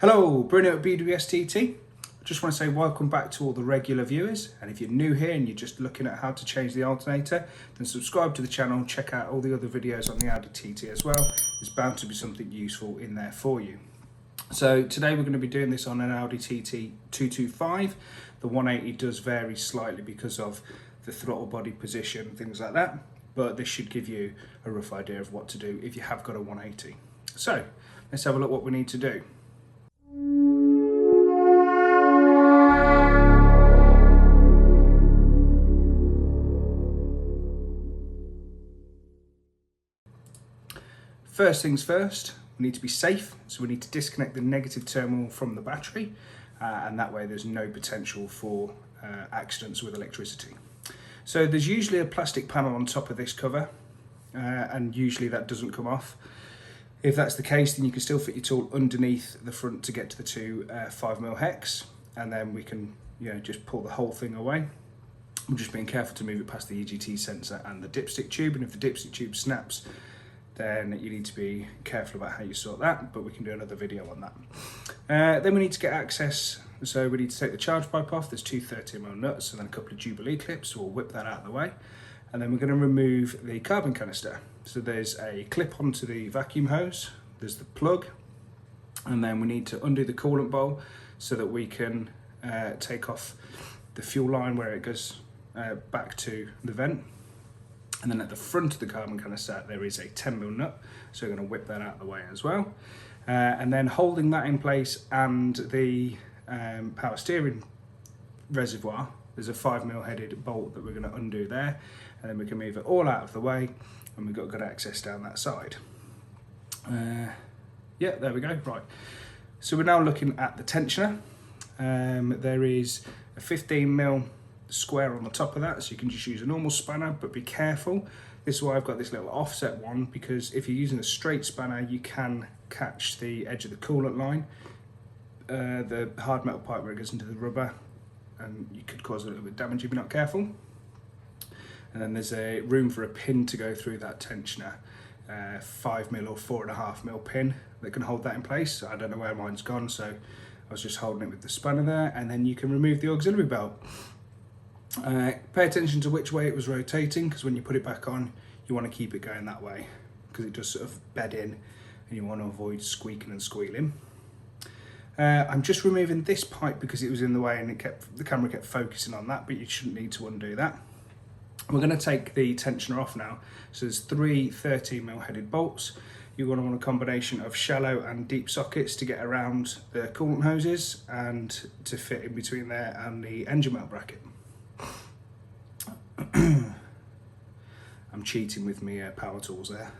Hello, Bruno at BWSTT. I just want to say welcome back to all the regular viewers, and if you're new here and you're just looking at how to change the alternator, then subscribe to the channel, check out all the other videos on the Audi TT as well. There's bound to be something useful in there for you. So today we're going to be doing this on an Audi TT 225. The 180 does vary slightly because of the throttle body position, things like that, but this should give you a rough idea of what to do if you have got a 180. So let's have a look what we need to do. First things first, we need to be safe, so we need to disconnect the negative terminal from the battery, and that way there's no potential for accidents with electricity. So there's usually a plastic panel on top of this cover, and usually that doesn't come off. If that's the case, then you can still fit your tool underneath the front to get to the two 5mm hex, and then we can just pull the whole thing away. I'm just being careful to move it past the EGT sensor and the dipstick tube, and if the dipstick tube snaps, then you need to be careful about how you sort that, but we can do another video on that. Then we need to get access, so we need to take the charge pipe off. There's two 30mm nuts and then a couple of Jubilee clips, so we'll whip that out of the way. And then we're going to remove the carbon canister. So there's a clip onto the vacuum hose, there's the plug, and then we need to undo the coolant bowl so that we can take off the fuel line where it goes back to the vent. And then at the front of the carbon canister there is a 10mm nut, so we're going to whip that out of the way as well. And then holding that in place and the power steering reservoir, there's a 5mm headed bolt that we're going to undo there, and then we can move it all out of the way, and we've got good access down that side. Yeah, there we go. Right, so we're now looking at the tensioner. There is a 15mm square on the top of that, so you can just use a normal spanner, but be careful. This is why I've got this little offset one, because if you're using a straight spanner you can catch the edge of the coolant line, the hard metal pipe where it goes into the rubber, and you could cause a little bit of damage if you're not careful. And then there's a room for a pin to go through that tensioner, 5mm or 4.5mm pin that can hold that in place. I don't know where mine's gone, so I was just holding it with the spanner there. And then you can remove the auxiliary belt. Pay attention to which way it was rotating, because when you put it back on you want to keep it going that way, because it does sort of bed in and you want to avoid squeaking and squealing. I'm just removing this pipe because it was in the way and the camera kept focusing on that, but you shouldn't need to undo that. We're going to take the tensioner off now. So there's three 13mm headed bolts. You're going to want a combination of shallow and deep sockets to get around the coolant hoses and to fit in between there and the engine mount bracket. I'm cheating with my power tools there.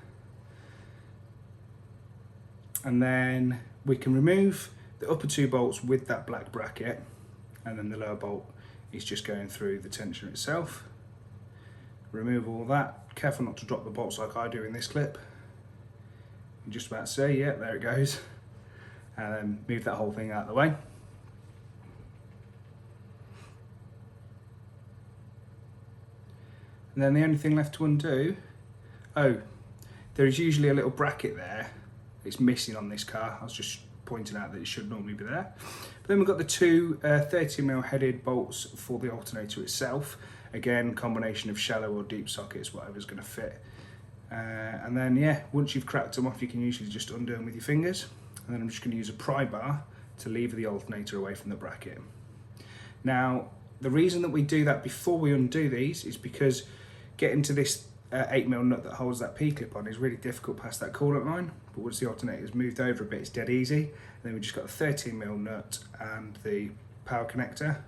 And then we can remove the upper two bolts with that black bracket, and then the lower bolt is just going through the tensioner itself. Remove all that. Careful not to drop the bolts like I do in this clip. I'm just about to say, yeah, there it goes. And then move that whole thing out of the way. And then the only thing left to undo, there is usually a little bracket there. It's missing on this car. I was just pointing out that it should normally be there. But then we've got the two 30mm headed bolts for the alternator itself. Again, combination of shallow or deep sockets, whatever's going to fit. And then yeah, once you've cracked them off, you can usually just undo them with your fingers. And then I'm just going to use a pry bar to lever the alternator away from the bracket. Now, the reason that we do that before we undo these is because getting to this 8mm nut that holds that P-clip on is really difficult past that coolant line, but once the alternator's moved over a bit it's dead easy. And then we've just got a 13mm nut and the power connector,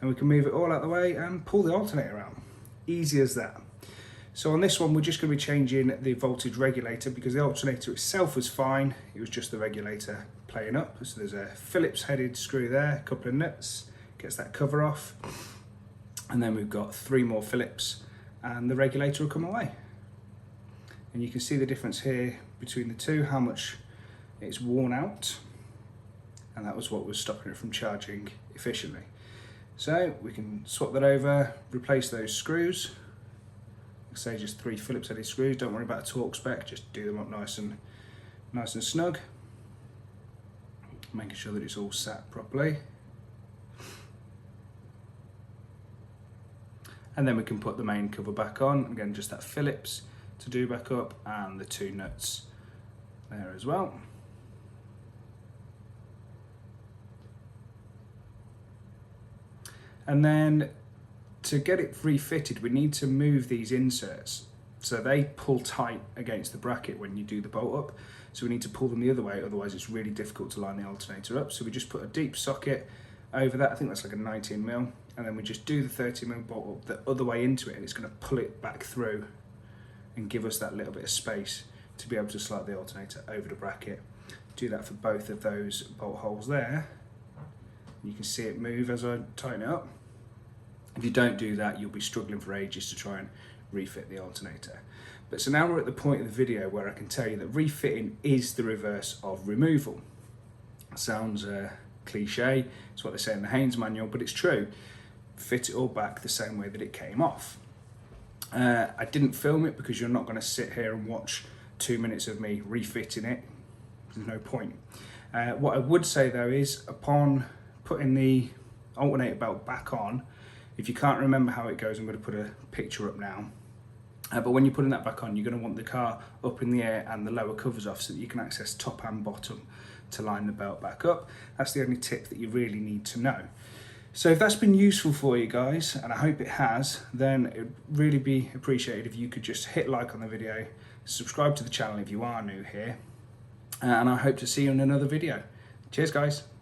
and we can move it all out the way and pull the alternator out. Easy as that. So on this one we're just going to be changing the voltage regulator, because the alternator itself was fine, it was just the regulator playing up. So there's a Phillips headed screw there, a couple of nuts, gets that cover off, and then we've got 3 more Phillips and the regulator will come away. And you can see the difference here between the two, how much it's worn out, and that was what was stopping it from charging efficiently. So we can swap that over, replace those screws. Like I say, just 3 Phillips headed screws. Don't worry about a torque spec, just do them up nice and snug. making sure that it's all sat properly. And then we can put the main cover back on. Again, just that Phillips to do back up, and the 2 nuts there as well. And then to get it refitted, we need to move these inserts. So they pull tight against the bracket when you do the bolt up. So we need to pull them the other way, otherwise it's really difficult to line the alternator up. So we just put a deep socket over that, I think that's like a 19mm, and then we just do the 30mm bolt up the other way into it, and it's going to pull it back through and give us that little bit of space to be able to slide the alternator over the bracket. Do that for both of those bolt holes there. You can see it move as I tighten it up. If you don't do that, you'll be struggling for ages to try and refit the alternator. But so now we're at the point of the video where I can tell you that refitting is the reverse of removal. Sounds cliche, it's what they say in the Haynes manual, but it's true. Fit it all back the same way that it came off. I didn't film it because you're not going to sit here and watch 2 minutes of me refitting it. There's no point. What I would say though is, upon putting the alternator belt back on, if you can't remember how it goes, I'm going to put a picture up now. But when you're putting that back on, you're going to want the car up in the air and the lower covers off so that you can access top and bottom to line the belt back up. That's the only tip that you really need to know. So if that's been useful for you guys, and I hope it has, then it would really be appreciated if you could just hit like on the video, subscribe to the channel if you are new here, and I hope to see you in another video. Cheers guys.